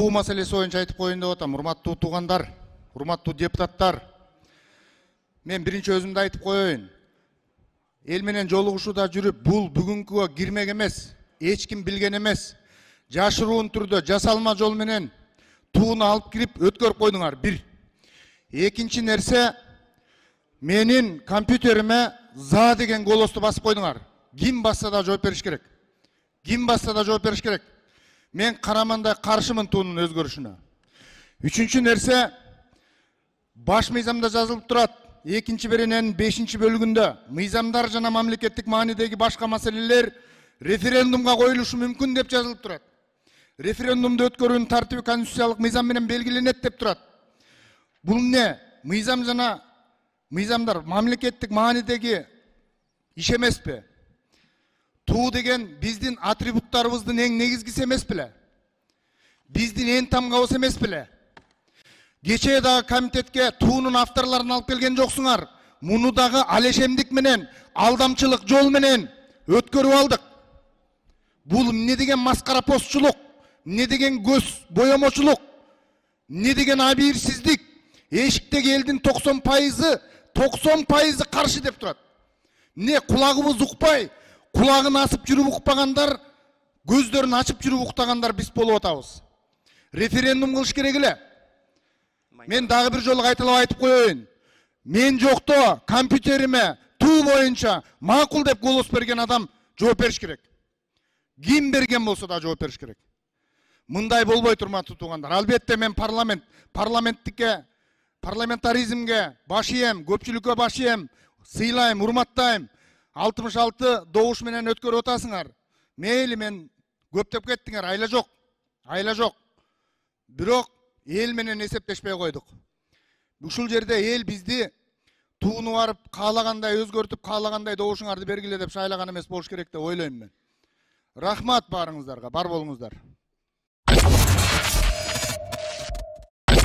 туу маселеси боюнча айтып коеюн деп атам. Урматтуу туугандар, урматтуу депутаттар. Мен биринчи өзүмдү айтып коеюн. Эл менен жолугушууда жүрүп, бул бүгүнкүгө кирмек эмес, эч ким билген эмес. Жашыруун түрдө, жасалма жол менен тууну алып кирип өткөрүп койдуңар. Бир. Экинчи нерсе, менин компьютериме за деген голосту басып койдуңар. Ким басса да жооп бериш керек. Ким басса да жооп бериш керек. Мен карамандай каршымын туунун өзгөрүшүнө. Үчүнчү нерсе, баш мыйзамда жазылып турат. Экинчи берененин 5-чи бөлүгүндө мыйзамдар жана мамлекеттик маанидеги башка маселелер референдумга коюлушу мүмкүн деп жазылып турат. Референдумду өткөрүүнүн тартиби конституциялык мыйзам менен белгиленет деп турат. Бул эмне? Мыйзам жана мыйзамдар мамлекеттик маанидеги иш эмеспи? Туу деген биздин атрибуттарыбыздын эң негизгиси эмес беле? Биздин эң тамгабыз эмес беле? Кечээ дагы комитетке туунун авторлорун алып келген жоксуңар. Муну дагы алешемдик менен, алдамчылык жол менен өткөрүп алдык. Бул эмне деген маскара постчулук? Эмне деген көз боемочулук? Эмне деген абийирсиздик? Эшиктеги элдин 90% каршы деп турат. Эмне кулагыбыз укпай, кулагын асып жүрүп укпагандар, көздөрүн ачып жүрүп уктагандар биз болуп атабыз. Референдум кылыш керек эле. Мен дагы бир жолу кайталап айтып коеюн. Мен жокто компьютериме туу боюнча макул деп голос берген адам жооп бериш керек. Ким берген болсо да жооп бериш керек. Мындай болбойт, урматтуу туугандар. Албетте мен парламентаризмге баш ийем, көпчүлүккө баш ийем, сыйлайм, урматтайм. 66 добуш менен өткөрүп атасыңар. Мейли, мен көптөп кеттиңер, айла жок. Айла жок. Бирок эл менен эсептешпей койдук. Ушул жерде эл бизди тууну барып каалагандай өзгөртүп, каалагандай добушуңарды бергиле деп шайлаган эмес болуш керек деп ойлойм мен. Рахмат баарыңыздарга, бар болуңуздар.